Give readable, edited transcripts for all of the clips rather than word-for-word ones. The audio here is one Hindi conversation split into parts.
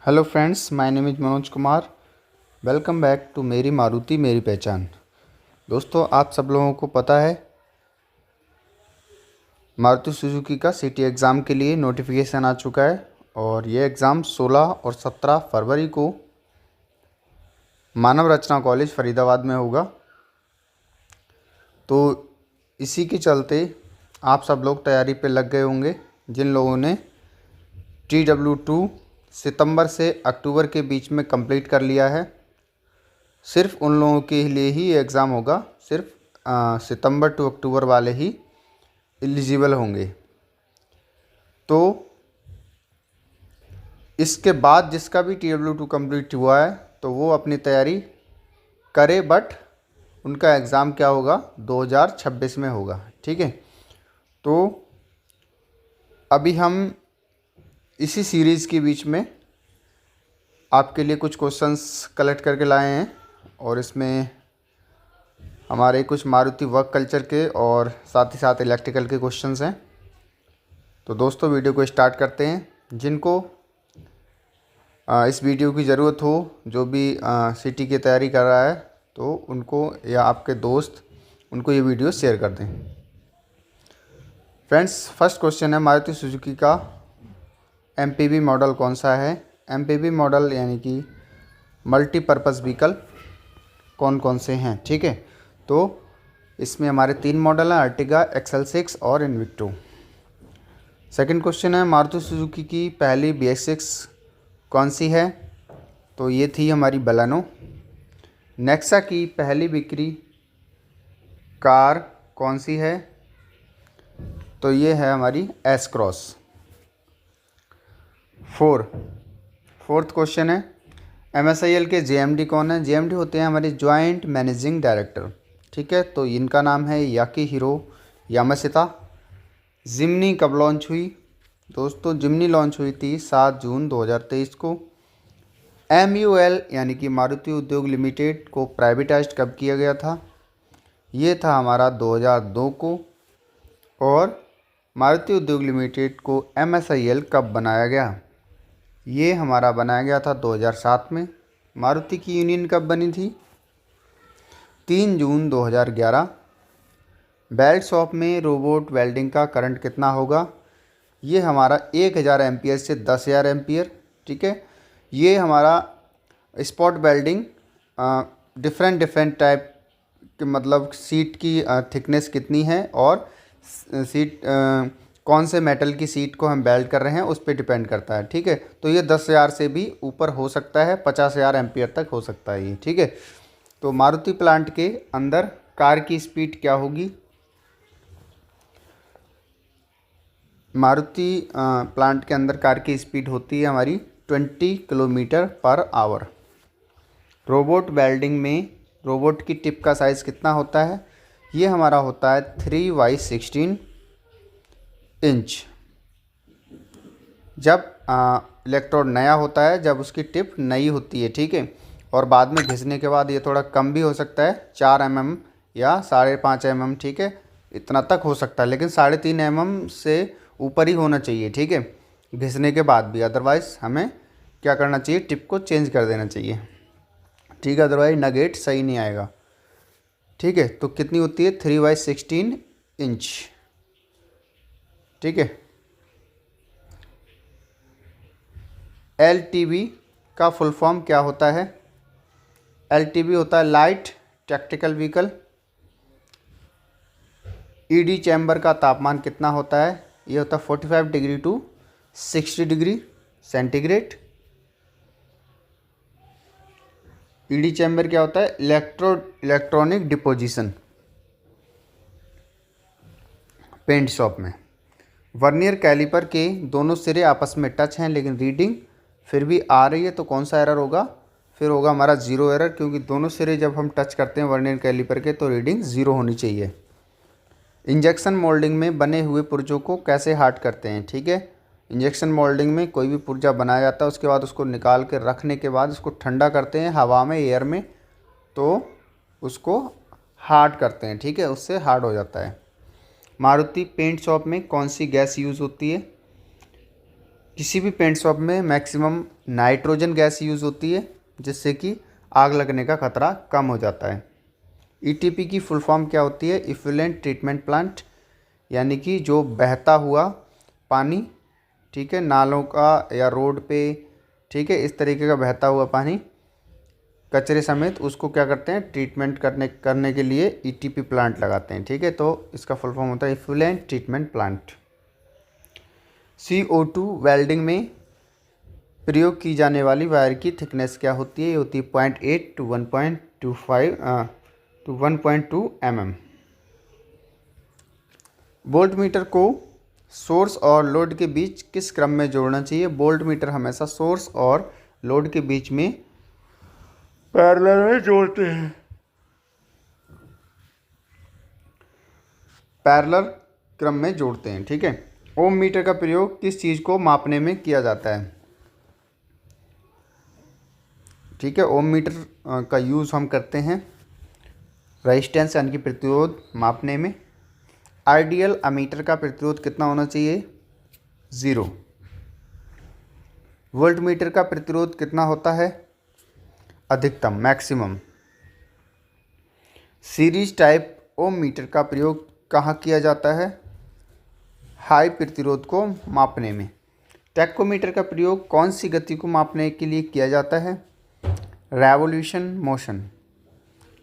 Hello friends, my name is Manoj Kumar. Welcome back to मेरी मारुति मेरी पहचान। दोस्तों, आप सब लोगों को पता है मारुति सुजुकी का सिटी एग्ज़ाम के लिए नोटिफिकेशन आ चुका है और ये एग्ज़ाम 16 और 17 फरवरी को मानव रचना कॉलेज फरीदाबाद में होगा। तो इसी के चलते आप सब लोग तैयारी पे लग गए होंगे। जिन लोगों ने TW2 सितंबर से अक्टूबर के बीच में कंप्लीट कर लिया है, सिर्फ उन लोगों के लिए ही ये एग्ज़ाम होगा। सिर्फ सितंबर टू अक्टूबर वाले ही एलिजिबल होंगे। तो इसके बाद जिसका भी TW2 कंप्लीट हुआ है तो वो अपनी तैयारी करे, बट उनका एग्ज़ाम क्या होगा 2026 में होगा। ठीक है, तो अभी हम इसी सीरीज़ के बीच में आपके लिए कुछ क्वेश्चंस कलेक्ट करके लाए हैं और इसमें हमारे कुछ मारुति वर्क कल्चर के और साथ ही साथ इलेक्ट्रिकल के क्वेश्चंस हैं। तो दोस्तों, वीडियो को स्टार्ट करते हैं। जिनको इस वीडियो की ज़रूरत हो, जो भी सिटी की तैयारी कर रहा है, तो उनको या आपके दोस्त उनको ये वीडियो शेयर कर दें। फ्रेंड्स, फर्स्ट क्वेश्चन है मारुति सुजुकी का MPV मॉडल कौन सा है। MPV मॉडल यानी कि मल्टीपर्पज़ व्हीकल कौन कौन से हैं। ठीक है, तो इसमें हमारे 3 मॉडल हैं, अर्टिगा, XL6 और इन्विक्टो। सेकंड क्वेश्चन है मारुति सुजुकी की पहली BS6 कौन सी है। तो ये थी हमारी बलेनो। नेक्सा की पहली बिक्री कार कौन सी है। तो ये है हमारी S क्रॉस। फोर्थ क्वेश्चन है MSIL के JMD कौन है। JMD होते हैं हमारे जॉइंट मैनेजिंग डायरेक्टर। ठीक है, तो इनका नाम है याकीहिरो यामाशिता। जिमनी कब लॉन्च हुई। दोस्तों, जिमनी लॉन्च हुई थी 7 जून 2023 को। MUL यानी कि मारुति उद्योग लिमिटेड को प्राइवेटाइज्ड कब किया गया था। ये था हमारा 2002 को। और मारुति उद्योग लिमिटेड को MSIL कब बनाया गया। ये हमारा बनाया गया था 2007 में। मारुति की यूनियन कब बनी थी। 3 जून 2011। बेल्ट शॉप में रोबोट वेल्डिंग का करंट कितना होगा। ये हमारा 1000 एम्पियर से 10,000 एम्पियर। ठीक है, ये हमारा स्पॉट वेल्डिंग डिफरेंट टाइप के, मतलब सीट की थिकनेस कितनी है और सीट कौन से मेटल की सीट को हम वेल्ड कर रहे हैं उस पर डिपेंड करता है। ठीक है, तो ये 10,000 से भी ऊपर हो सकता है, 50,000 एम्पियर तक हो सकता है ये। ठीक है, तो मारुति प्लांट के अंदर कार की स्पीड क्या होगी। मारुति प्लांट के अंदर कार की स्पीड होती है हमारी 20 kilometre per hour. Robot welding में रोबोट की टिप का साइज़ कितना होता है। ये हमारा होता है 3x16 इंच। जब इलेक्ट्रोड नया होता है, जब उसकी टिप नई होती है। ठीक है, और बाद में घिसने के बाद ये थोड़ा कम भी हो सकता है, 4 mm या 5.5 mm। ठीक है, इतना तक हो सकता है, लेकिन 3.5 mm से ऊपर ही होना चाहिए। ठीक है, घिसने के बाद भी, अदरवाइज़ हमें क्या करना चाहिए, टिप को चेंज कर देना चाहिए। ठीक है, अदरवाइज नगेट सही नहीं आएगा। ठीक है, तो कितनी होती है 3x16 इंच। ठीक है, LTV का फुल फॉर्म क्या होता है। LTV होता है light tactical vehicle. ED chamber का तापमान कितना होता है। ये होता है 45 degree to 60 degree centigrade. ED chamber क्या होता है, इलेक्ट्रॉनिक डिपोजिशन पेंट शॉप में। वर्नियर कैलिपर के दोनों सिरे आपस में टच हैं लेकिन रीडिंग फिर भी आ रही है, तो कौन सा एरर होगा। फिर होगा हमारा 0 एरर, क्योंकि दोनों सिरे जब हम टच करते हैं वर्नियर कैलिपर के तो रीडिंग 0 होनी चाहिए। इंजेक्शन मोल्डिंग में बने हुए पुर्जों को कैसे हार्ड करते हैं। ठीक है, इंजेक्शन मोल्डिंग में कोई भी पुर्जा बनाया जाता है, उसके बाद उसको निकाल के रखने के बाद उसको ठंडा करते हैं हवा में, एयर में, तो उसको हार्ड करते हैं। ठीक है, उससे हार्ड हो जाता है। मारुति पेंट शॉप में कौन सी गैस यूज़ होती है। किसी भी पेंट शॉप में मैक्सिमम नाइट्रोजन गैस यूज़ होती है, जिससे कि आग लगने का खतरा कम हो जाता है। ईटीपी की फुल फॉर्म क्या होती है? इफ्लुएंट ट्रीटमेंट प्लांट, यानी कि जो बहता हुआ पानी, ठीक है, नालों का या रोड पे, ठीक है, इस तरीके का बहता हुआ पानी कचरे समेत, उसको क्या करते हैं? ट्रीटमेंट करने के लिए ईटीपी प्लांट लगाते हैं, ठीक है। तो इसका फुल फॉर्म होता है effluent treatment plant. CO2 welding में प्रयोग की जाने वाली वायर की थिकनेस क्या होती है? ये होती है 0.8 to 1.2 mm। वोल्ट मीटर को सोर्स और लोड के बीच किस क्रम में जोड़ना चाहिए? वोल्ट मीटर हमेशा सोर्स और लोड के बीच में पैरेलल में जोड़ते हैं, पैरेलल क्रम में जोड़ते हैं, ठीक है। ओम मीटर का प्रयोग किस चीज़ को मापने में किया जाता है? ठीक है, ओम मीटर का यूज़ हम करते हैं रेजिस्टेंस यानी कि प्रतिरोध मापने में। आइडियल अमीटर का प्रतिरोध कितना होना चाहिए? 0। वोल्ट मीटर का प्रतिरोध कितना होता है? अधिकतम, मैक्सिमम। सीरीज टाइप ओम मीटर का प्रयोग कहाँ किया जाता है? हाई प्रतिरोध को मापने में। टैकोमीटर का प्रयोग कौन सी गति को मापने के लिए किया जाता है? Revolution motion.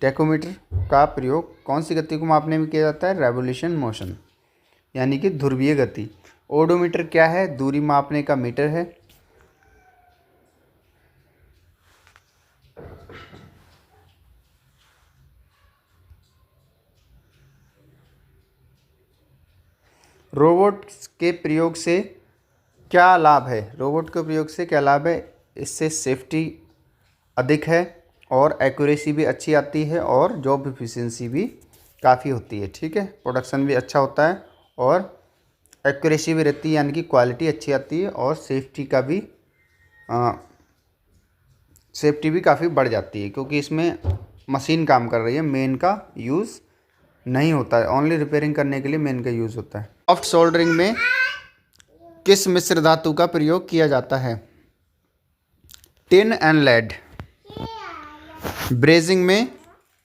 टैकोमीटर का प्रयोग कौन सी गति को मापने में किया जाता है? रेवोल्यूशन मोशन, यानी कि ध्रुवीय गति। ओडोमीटर क्या है? दूरी मापने का मीटर है। रोबोट के प्रयोग से क्या लाभ है? रोबोट के प्रयोग से क्या लाभ है? इससे सेफ्टी अधिक है और एक्यूरेसी भी अच्छी आती है और जॉब एफिशिएंसी भी काफ़ी होती है, ठीक है। प्रोडक्शन भी अच्छा होता है और एक्यूरेसी भी रहती है, यानी कि क्वालिटी अच्छी आती है और सेफ्टी भी काफ़ी बढ़ जाती है, क्योंकि इसमें मशीन काम कर रही है, मेन का यूज़ नहीं होता है, ओनली रिपेयरिंग करने के लिए मेन का यूज़ होता है। सॉफ्ट सोल्डरिंग में किस मिश्र धातु का प्रयोग किया जाता है? Tin and lead. ब्रेजिंग में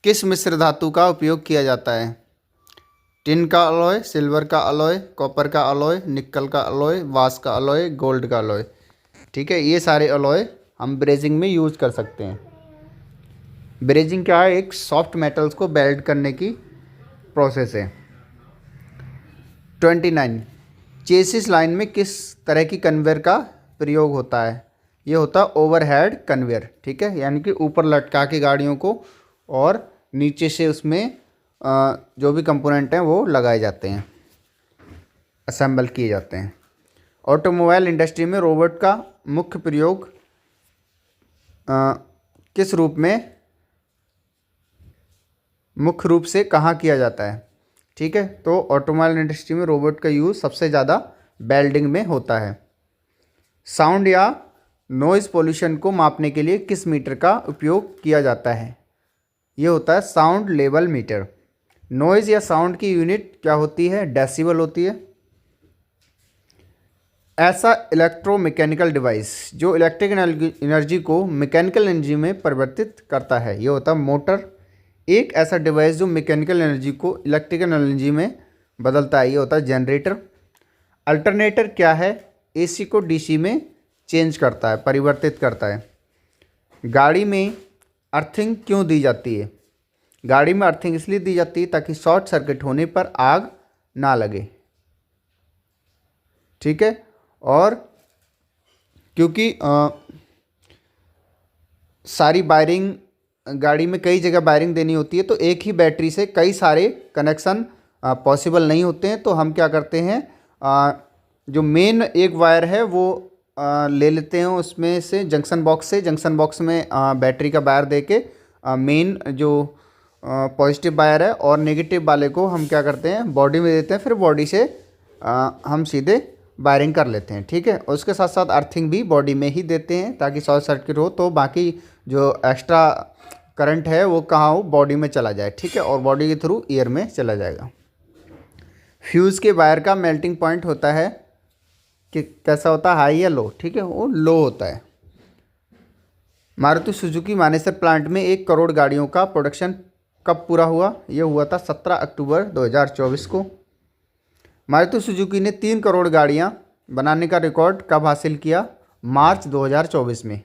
किस मिश्र धातु का उपयोग किया जाता है? टिन का अलॉय, सिल्वर का अलॉय, कॉपर का अलॉय, निकल का अलॉय, वाश का अलॉय, गोल्ड का अलॉय, ठीक है। ये सारे अलॉय हम ब्रेजिंग में यूज़ कर सकते हैं। ब्रेजिंग क्या है? एक सॉफ्ट मेटल्स को वेल्ड करने की प्रोसेस है। 29 चेसिस लाइन में किस तरह की कन्वेयर का प्रयोग होता है? ये होता है ओवरहेड कन्वेयर, ठीक है, यानी कि ऊपर लटका के गाड़ियों को और नीचे से उसमें जो भी कंपोनेंट हैं वो लगाए जाते हैं, असेंबल किए जाते हैं। ऑटोमोबाइल इंडस्ट्री में रोबोट का मुख्य प्रयोग किस रूप में मुख्य रूप से कहाँ किया जाता है? ठीक है, तो ऑटोमोबाइल इंडस्ट्री में रोबोट का यूज़ सबसे ज़्यादा वेल्डिंग में होता है। साउंड या नॉइज़ पोल्यूशन को मापने के लिए किस मीटर का उपयोग किया जाता है? ये होता है साउंड लेवल मीटर। नॉइज़ या साउंड की यूनिट क्या होती है? डेसिबल होती है। ऐसा इलेक्ट्रोमैकेनिकल डिवाइस जो इलेक्ट्रिक एनर्जी को मैकेनिकल एनर्जी में परिवर्तित करता है, ये होता है मोटर। एक ऐसा डिवाइस जो मैकेनिकल एनर्जी को इलेक्ट्रिकल एनर्जी में बदलता है, ये होता है जनरेटर। अल्टरनेटर क्या है? AC को DC में चेंज करता है, परिवर्तित करता है। गाड़ी में अर्थिंग क्यों दी जाती है? गाड़ी में अर्थिंग इसलिए दी जाती है ताकि शॉर्ट सर्किट होने पर आग ना लगे, ठीक है, और क्योंकि सारी वायरिंग गाड़ी में कई जगह वायरिंग देनी होती है, तो एक ही बैटरी से कई सारे कनेक्शन पॉसिबल नहीं होते हैं, तो हम क्या करते हैं, जो मेन एक वायर है वो ले लेते हैं उसमें से जंक्शन बॉक्स में बैटरी का वायर दे के मेन जो पॉजिटिव वायर है और नेगेटिव वाले को हम क्या करते हैं बॉडी में देते हैं, फिर बॉडी से हम सीधे वायरिंग कर लेते हैं, ठीक है। और उसके साथ साथ अर्थिंग भी बॉडी में ही देते हैं ताकि शॉर्ट सर्किट हो तो बाकी जो एक्स्ट्रा करंट है वो कहाँ हो, बॉडी में चला जाए, ठीक है, और बॉडी के थ्रू ईयर में चला जाएगा। फ्यूज़ के वायर का मेल्टिंग पॉइंट होता है कि कैसा होता है, हाई या लो, ठीक है, वो लो होता है। मारुति सुजुकी मानेसर प्लांट में 1 करोड़ गाड़ियों का प्रोडक्शन कब पूरा हुआ? ये हुआ था 17 अक्टूबर 2024 को। मारुति सुजुकी ने 3 करोड़ गाड़ियाँ बनाने का रिकॉर्ड कब हासिल किया? मार्च 2024 में।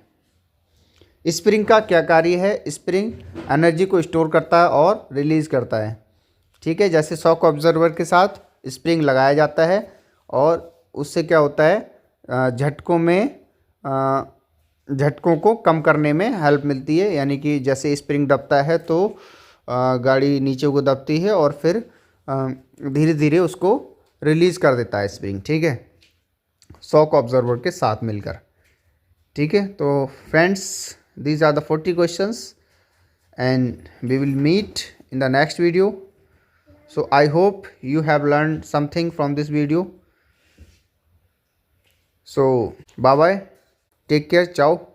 स्प्रिंग का क्या कार्य है? स्प्रिंग एनर्जी को स्टोर करता है और रिलीज़ करता है, ठीक है। जैसे शॉक ऑब्जर्वर के साथ स्प्रिंग लगाया जाता है और उससे क्या होता है, झटकों को कम करने में हेल्प मिलती है। यानी कि जैसे स्प्रिंग दबता है तो गाड़ी नीचे को दबती है और फिर धीरे धीरे उसको रिलीज़ कर देता है स्प्रिंग, ठीक है, शॉक ऑब्जर्वर के साथ मिलकर, ठीक है। तो friends, these are the 40 questions and we will meet in the next video. So I hope you have learned something from this video. So bye bye, take care, ciao.